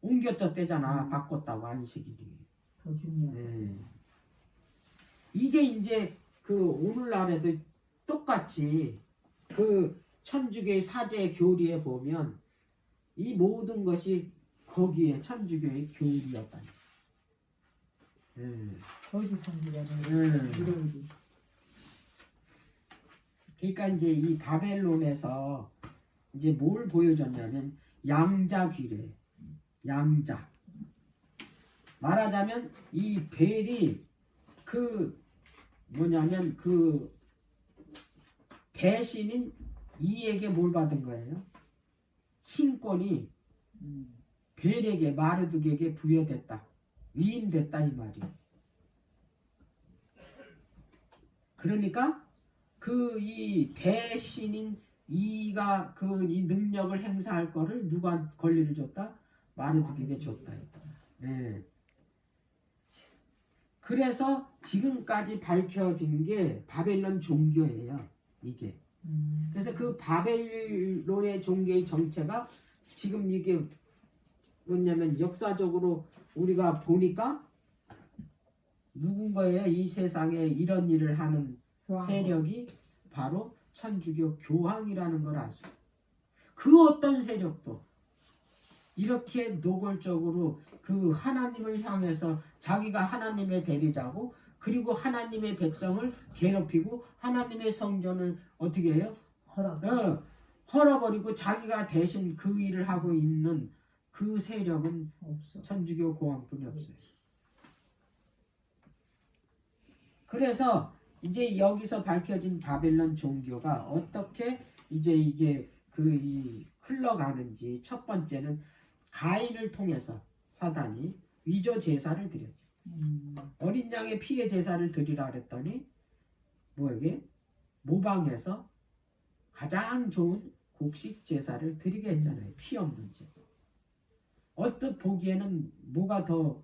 옮겼었대잖아. 바꿨다고 안식일이.
더 중요하다.
이게 이제 그 오늘날에도 똑같이 그 천주교의 사제 교리에 보면 이 모든 것이 거기에 천주교의 교리였다.
거기 성기라는
음.
일요일이.
그러니까 이제 이 바벨론에서 이제 뭘 보여줬냐면 양자귀래, 양자. 말하자면 이 벨이 그 뭐냐면 그 대신인 이에게 뭘 받은 거예요? 신권이 벨에게 마르둑에게 부여됐다, 위임됐다 이 말이에요. 그러니까 그 이 대신인 이가 그 이 능력을 행사할 거를 누가 권리를 줬다? 마르둑에게 줬다. 네. 그래서 지금까지 밝혀진 게 바벨론 종교예요. 이게. 그래서 그 바벨론의 종교의 정체가 지금 이게 뭐냐면 역사적으로 우리가 보니까 누군가예요? 이 세상에 이런 일을 하는 세력이 바로 천주교 교황이라는 걸 아시죠? 그 어떤 세력도 이렇게 노골적으로 그 하나님을 향해서 자기가 하나님의 대리자고 그리고 하나님의 백성을 괴롭히고 하나님의 성전을 어떻게 해요? 헐어버리고 자기가 대신 그 일을 하고 있는 그 세력은
없어.
천주교 교황뿐이 없어요. 그래서 이제 여기서 밝혀진 바벨론 종교가 어떻게 이제 이게 이 흘러가는지 첫 번째는 가인을 통해서 사단이 위조 제사를 드렸죠. 어린 양의 피의 제사를 드리라 그랬더니 뭐에게 모방해서 가장 좋은 곡식 제사를 드리게 했잖아요. 피 없는 제사. 어떻게 보기에는 뭐가 더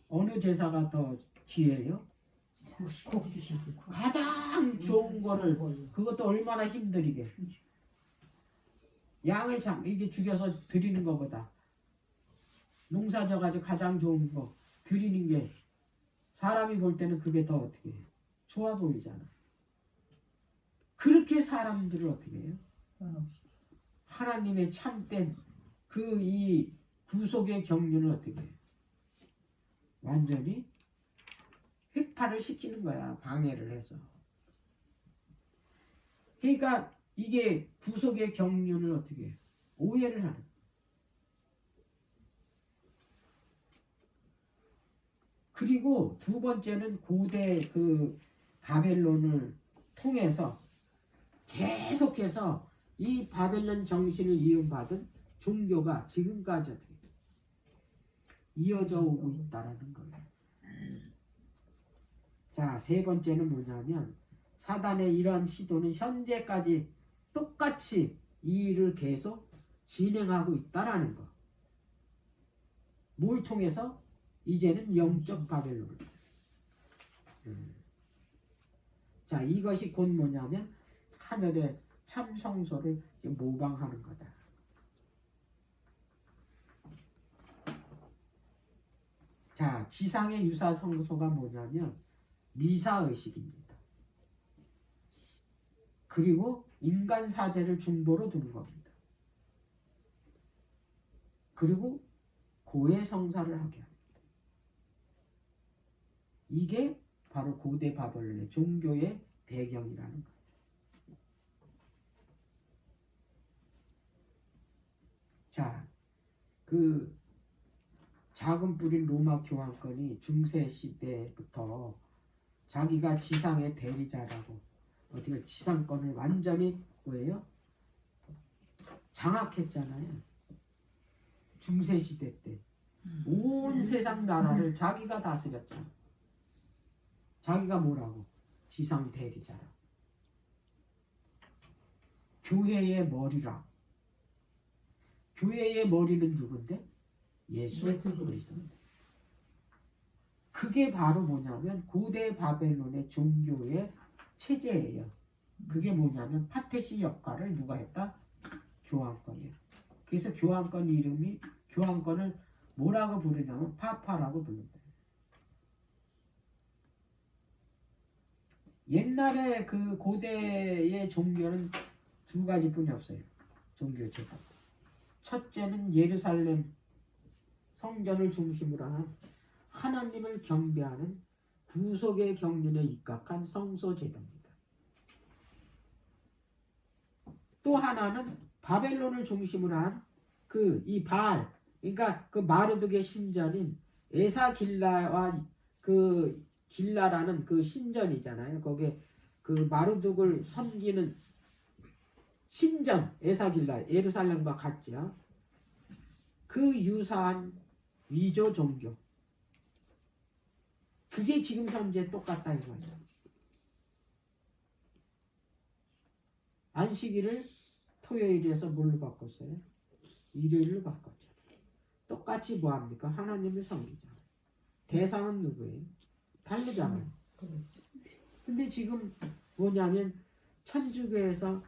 어느 제사가 더 귀해요?
곡식.
가장 좋은 거를 그것도 얼마나 힘들게 양을 참 이게 죽여서 드리는 것보다 농사져 가지고 가장 좋은 거 드리는 게 사람이 볼 때는 그게 더 어떻게 해요? 좋아 보이잖아. 그렇게 사람들을 어떻게 해요? 하나님의 참된 그 이 구속의 경륜을 어떻게 해요? 완전히 획파를 시키는 거야. 방해를 해서. 그러니까 이게 구속의 경륜을 어떻게 해요? 오해를 하는. 그리고 두 번째는 고대 그 바벨론을 통해서 계속해서 이 바벨론 정신을 이용받은 종교가 지금까지 어떻게 이어져 오고 있다라는 거예요. 자, 세 번째는 뭐냐면 사단의 이러한 시도는 현재까지 똑같이 이 일을 계속 진행하고 있다라는 거. 뭘 통해서? 이제는 영적 바벨론. 자, 이것이 곧 뭐냐면 하늘의 참 성소를 모방하는 거다. 자, 지상의 유사 성소가 뭐냐면 미사의식입니다. 그리고 인간 사제를 중보로 두는 겁니다. 그리고 고해 성사를 하게 합니다. 이게 바로 고대 바벨론의 종교의 배경이라는 거예요. 자, 그 작은 뿌린 로마 교황권이 중세 시대부터 자기가 지상의 대리자라고 어떻게 지상권을 완전히 뭐예요? 장악했잖아요. 중세 시대 때. 온 세상 나라를 자기가 다스렸잖아. 자기가 뭐라고? 지상 대리자라. 교회의 머리라. 교회의 머리는 누군데? 예수 그리스도. 그게 바로 뭐냐면 고대 바벨론의 종교의 체제예요. 그게 뭐냐면 파테시 역할을 누가 했다? 교황권이에요. 그래서 교황권 이름이 교황권을 뭐라고 부르냐면 파파라고 부른다. 옛날에 그 고대의 종교는 두 가지뿐이 없어요. 종교 제도. 첫째는 예루살렘 성전을 중심으로 한 하나님을 경배하는 구속의 경륜에 입각한 성소 제도입니다. 또 하나는 바벨론을 중심으로 한 그 이 바알, 그러니까 그 마르둑의 신전인 에사길라와 그 길라라는 그 신전이잖아요. 거기에 그 마르둑을 섬기는 신전 에사길라, 예루살렘과 같죠. 그 유사한 위조 종교. 그게 지금 현재 똑같다 이거예요. 안식일을 토요일에서 뭘로 바꿨어요? 일요일로 바꿨죠. 똑같이 뭐합니까? 하나님을 섬기잖아요. 대상은 누구예요? 다르잖아요. 근데 지금 뭐냐면 천주교에서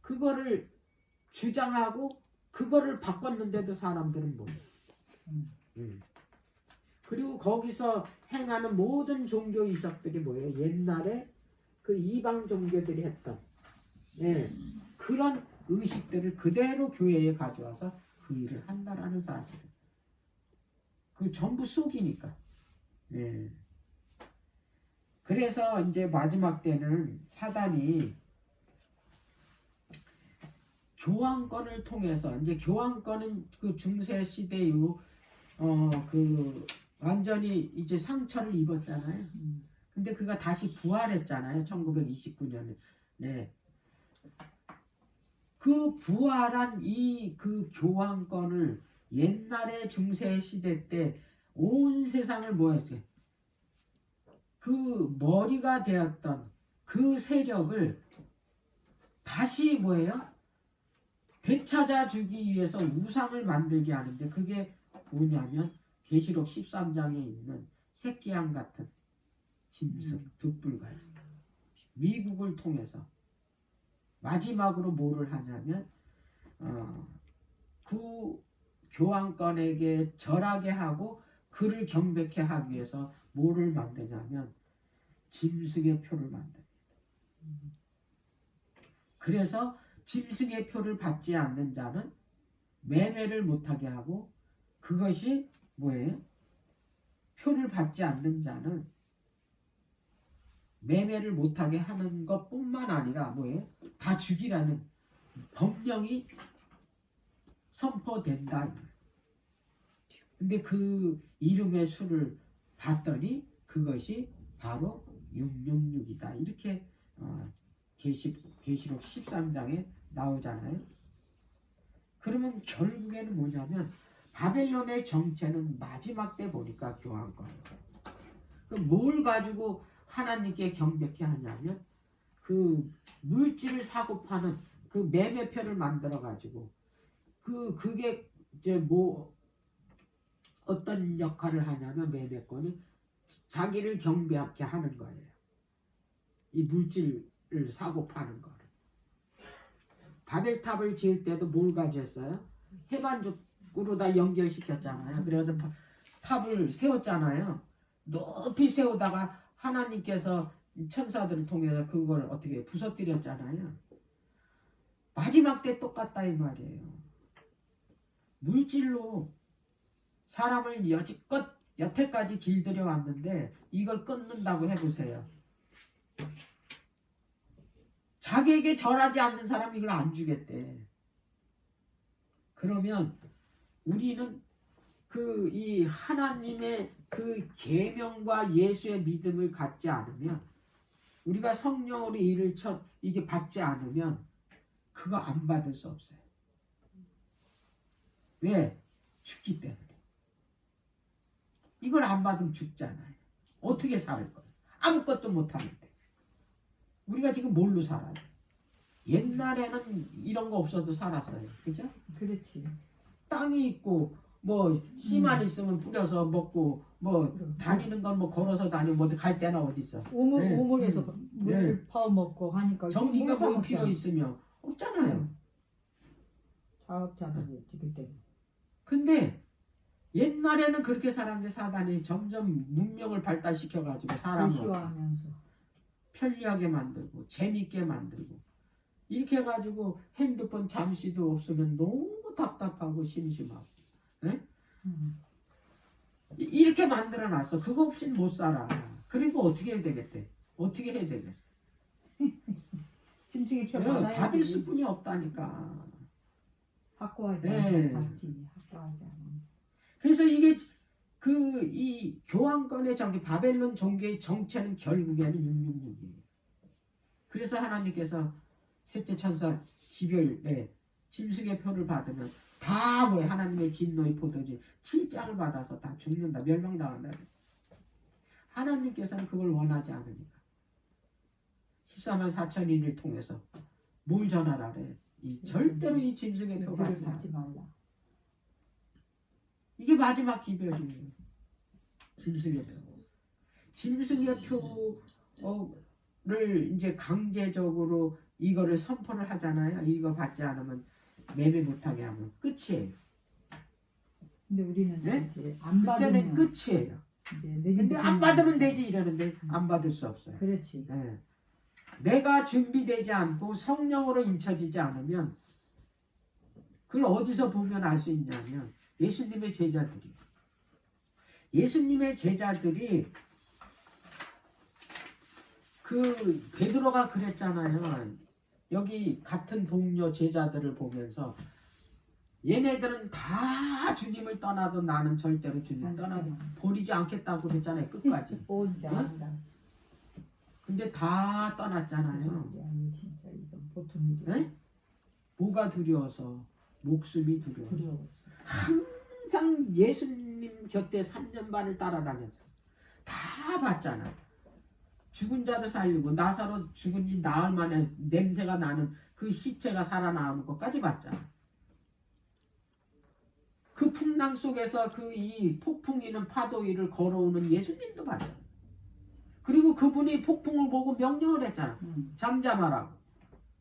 그거를 주장하고 그거를 바꿨는데도 사람들은 뭐예요? 그리고 거기서 행하는 모든 종교 이석들이 뭐예요? 옛날에 그 이방 종교들이 했던 그런 의식들을 그대로 교회에 가져와서 그 일을 한다라는 사실. 그 전부 속이니까. 그래서 이제 마지막 때는 사단이 교황권을 통해서 이제 교황권은 그 중세 시대 이후 그 완전히 이제 상처를 입었잖아요. 근데 그가 다시 부활했잖아요. 1929년에. 네. 그 부활한 이 그 교황권을 옛날에 중세 시대 때 온 세상을 뭐였지? 그 머리가 되었던 그 세력을 다시 뭐예요? 되찾아 주기 위해서 우상을 만들게 하는데 그게 뭐냐면 계시록 13장에 있는 새끼양 같은 짐승, 득불가지. 미국을 통해서 마지막으로 뭐를 하냐면 그 교황권에게 절하게 하고 그를 경배케 하기 위해서 뭐를 만드냐면 짐승의 표를 만듭니다. 그래서 짐승의 표를 받지 않는 자는 매매를 못하게 하고 그것이 뭐예요? 표를 받지 않는 자는 매매를 못하게 하는 것뿐만 아니라 뭐예요? 다 죽이라는 법령이 선포된다. 근데 그 이름의 수를 봤더니 그것이 바로 666이다. 이렇게 계시록 13장에 나오잖아요. 그러면 결국에는 뭐냐면 바벨론의 정체는 마지막 때 보니까 교황권이에요. 뭘 가지고 하나님께 경배케 하냐면 그 물질을 사고 파는 그 매매표를 만들어 가지고 그게 이제 뭐 어떤 역할을 하냐면 매매권이 자기를 경배하게 하는 거예요. 이 물질을 사고 파는 거를. 바벨탑을 지을 때도 뭘 가졌어요? 해반죽으로 다 연결시켰잖아요. 그래서 탑을 세웠잖아요. 높이 세우다가 하나님께서 천사들을 통해서 그걸 어떻게 부서뜨렸잖아요. 마지막 때 똑같다 이 말이에요. 물질로 사람을 여태까지 길들여 왔는데 이걸 끊는다고 해보세요. 자기에게 절하지 않는 사람 이걸 안 주겠대. 그러면 우리는 그 이 하나님의 그 계명과 예수의 믿음을 갖지 않으면 우리가 성령으로 일을 이게 받지 않으면 그거 안 받을 수 없어요. 왜? 죽기 때문에. 이걸 안 받으면 죽잖아요. 어떻게 살 거예요? 아무것도 못 하는데. 우리가 지금 뭘로 살아요? 옛날에는 이런 거 없어도 살았어요. 그죠?
그렇지.
땅이 있고 뭐 씨만 있으면 뿌려서 먹고 뭐
그럼.
다니는 건 뭐 걸어서 다니고 뭐 갈 데나 어디 있어. 네.
오물에서 물
네.
파워 먹고 하니까
전기가
물
뭐 필요 있으면 없잖아요.
자업자득이지 그때.
근데 옛날에는 그렇게 살았는데 사단이 점점 문명을 발달시켜가지고 사람을
도시화하면서.
편리하게 만들고 재밌게 만들고 이렇게 해가지고 핸드폰 잠시도 없으면 너무 답답하고 심심하고 이렇게 만들어놨어. 그거 없이는 못 살아. 그리고 어떻게 해야 되겠대? 어떻게 해야 되겠어?
심층이 표
네, 받을 수뿐이 없다니까.
확고하지
네.
않아. 받지. 확고하지 않아.
그래서 이게 이 교황권의 저기 바벨론 종교의 정체는 결국에는 666이에요. 그래서 하나님께서 셋째 천사 기별에 짐승의 표를 받으면 다 뭐야 하나님의 진노의 포도주 7장을 받아서 다 죽는다 멸망당한다. 하나님께서는 그걸 원하지 않으니까 14만 4천인을 통해서 뭘 전하라래. 절대로 이 짐승의 표
표를
받지 마.
받지 말라.
이게 마지막 기별이에요. 짐승의 표. 짐승의 표를 이제 강제적으로 이거를 선포를 하잖아요. 이거 받지 않으면 매매 못하게 하면 끝이에요.
근데 우리는
네?
이제 안
그때는
받으면
끝이에요.
이제
근데 안 받으면 되지 이러는데 안 받을 수 없어요.
그렇지.
네. 내가 준비되지 않고 성령으로 인쳐지지 않으면 그걸 어디서 보면 알 수 있냐면 예수님의 제자들이 그 베드로가 그랬잖아요. 여기 같은 동료 제자들을 보면서 얘네들은 다 주님을 떠나도 나는 절대로 주님 떠나도 버리지 않겠다고 그랬잖아요. 끝까지.
뭔지 안다.
근데 다 떠났잖아요.
아니 진짜 이건 보통 일이
네? 뭐가 두려워서? 목숨이 두려워.
두려웠어.
항상 예수님 곁에 3년 반을 따라다녔죠. 다 봤잖아. 죽은 자도 살리고 나사로 죽은 지 나흘 만에 냄새가 나는 그 시체가 살아나는 것까지 봤잖아. 그 풍랑 속에서 그 이 폭풍 이는 파도 위를 걸어오는 예수님도 봤잖아. 그리고 그분이 폭풍을 보고 명령을 했잖아. 잠잠하라고.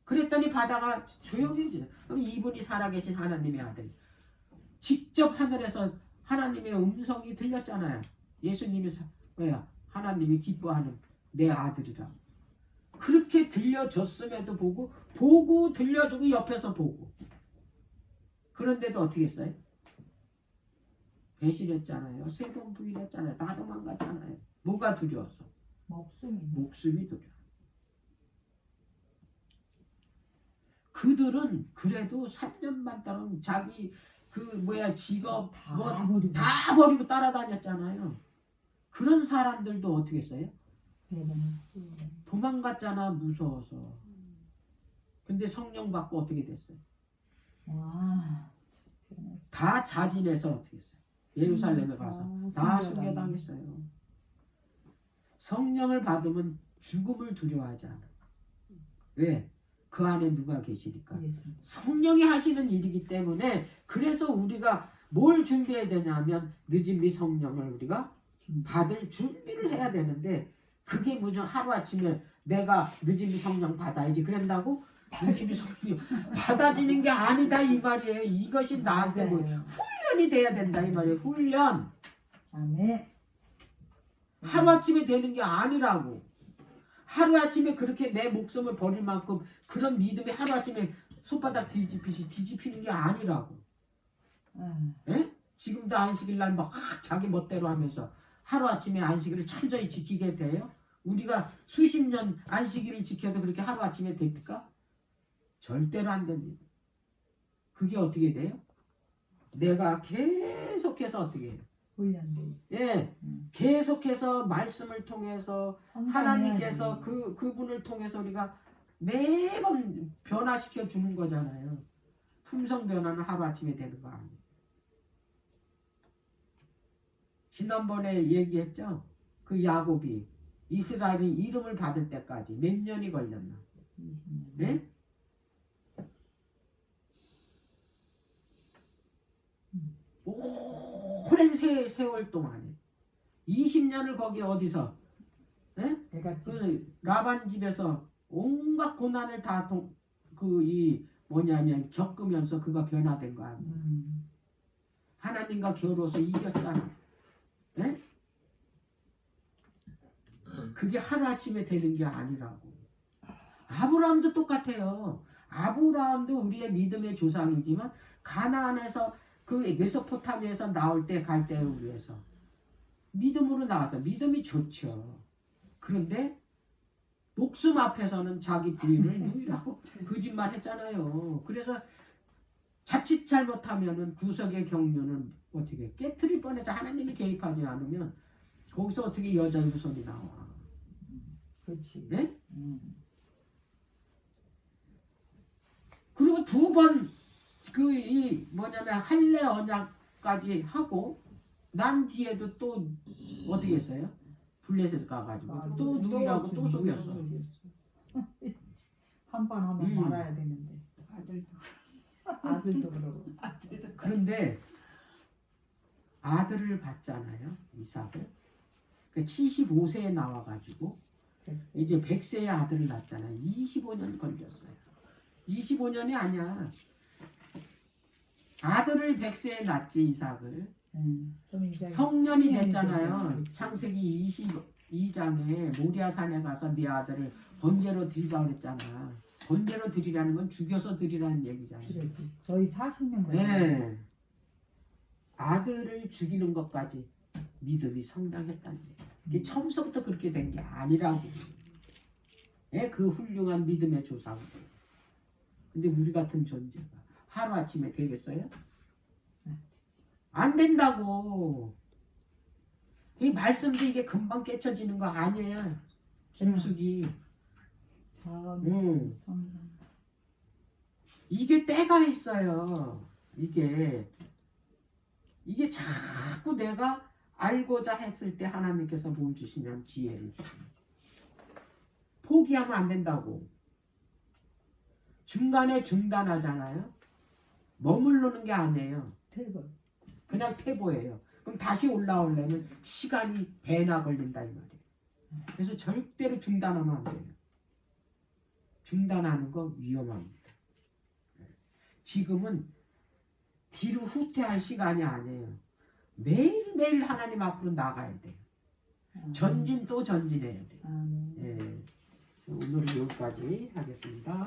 그랬더니 바다가 조용해지네. 그럼 이분이 살아계신 하나님의 아들. 직접 하늘에서 하나님의 음성이 들렸잖아요. 예수님이 왜요? 하나님이 기뻐하는 내 아들이라. 그렇게 들려줬음에도 보고 들려주고 옆에서 보고. 그런데도 어떻게 했어요? 배신했잖아요. 세 번 부인했잖아요. 다 도망갔잖아요. 뭐가 두려워서? 목숨이 두려워. 그들은 그래도 3년만 따른 자기 직업 다 버리고 따라다녔잖아요. 그런 사람들도 어떻게 했어요? 도망갔잖아. 무서워서. 근데 성령 받고 어떻게 됐어요? 다 자진해서 어떻게 했어요? 예루살렘에 가서 다 순교당했어요. 성령을 받으면 죽음을 두려워하지 않아. 왜? 그 안에 누가 계시니까. 성령이 하시는 일이기 때문에 그래서 우리가 뭘 준비해야 되냐면 늦은비 성령을 우리가 받을 준비를 해야 되는데 그게 무슨 하루아침에 내가 늦은비 성령 받아야지 그런다고? 늦은비 성령 받아지는 게 아니다 이 말이에요. 이것이 나한테 뭐 훈련이 돼야 된다 이 말이에요. 훈련. 하루아침에 되는 게 아니라고. 하루아침에 그렇게 내 목숨을 버릴 만큼 그런 믿음이 하루아침에 손바닥 뒤집히는 게 아니라고. 에? 지금도 안식일날 막 자기 멋대로 하면서 하루아침에 안식일을 철저히 지키게 돼요? 우리가 수십 년 안식일을 지켜도 그렇게 하루아침에 됩니까? 절대로 안 됩니다. 그게 어떻게 돼요? 내가 계속해서 어떻게 해요? 예, 계속해서 말씀을 통해서 하나님께서 그분을 통해서 우리가 매번 변화시켜 주는 거잖아요. 품성 변화는 하루아침에 되는 거 아니에요. 지난번에 얘기했죠. 그 야곱이 이스라엘이 이름을 받을 때까지 몇 년이 걸렸나?
20년.
네? 오랜 세월 동안에 20년을 거기 어디서
내가
그 라반 집에서 온갖 고난을 다 그 이 뭐냐면 겪으면서 그가 변화된 거야. 하나님과 겨루어서 이겼잖아. 네? 그게 하루아침에 되는 게 아니라고. 아브라함도 똑같아요. 아브라함도 우리의 믿음의 조상이지만 가나안에서 그 메소포타미아에서 나올 때 갈 때를 위해서 믿음으로 나와서 믿음이 좋죠. 그런데 목숨 앞에서는 자기 부인을 누이라고 거짓말 했잖아요. 그래서 자칫 잘못하면은 구석의 경륜은 어떻게 깨트릴 뻔해서 하나님이 개입하지 않으면 거기서 어떻게 여자 후손이 나와.
그렇지.
네? 그리고 두 번 그 이 뭐냐면 할례 언약까지 하고 난 뒤에도 또 어떻게 했어요? 블레셋 가가지고 또 누이라고 또 속였어.
한 번 하면 말아야 되는데.
아들도
아들도 그러고.
그런데 아들을 받잖아요. 이삭을. 그 75세에 나와가지고 이제 100세의 아들을 낳잖아요. 25년 걸렸어요. 25년이 아니야. 아들을 100세에 낳지 이삭을. 성년이 됐잖아요. 창세기 22장에 모리아산에 가서 네 아들을 번제로 드리라 그랬잖아. 번제로 드리라는 건 죽여서 드리라는 얘기잖아요.
그렇지. 거의 40년 걸렸어.
네. 아들을 죽이는 것까지 믿음이 성장했다는 얘기예요. 이게 처음부터 그렇게 된 게 아니라고. 네, 그 훌륭한 믿음의 조상. 근데 우리 같은 존재가 하루아침에 되겠어요? 안 된다고. 이 말씀도 이게 금방 깨쳐지는 거 아니에요. 김숙이. 이게 때가 있어요. 이게 자꾸 내가 알고자 했을 때 하나님께서 뭘 주시냐면 지혜를 주시죠. 포기하면 안 된다고. 중간에 중단하잖아요. 머무르는 게 아니에요. 그냥 퇴보예요. 그럼 다시 올라오려면 시간이 배나 걸린다 이 말이에요. 그래서 절대로 중단하면 안 돼요. 중단하는 거 위험합니다. 지금은 뒤로 후퇴할 시간이 아니에요. 매일매일 하나님 앞으로 나가야 돼요. 전진 또 전진해야 돼요. 예. 오늘은 여기까지 하겠습니다.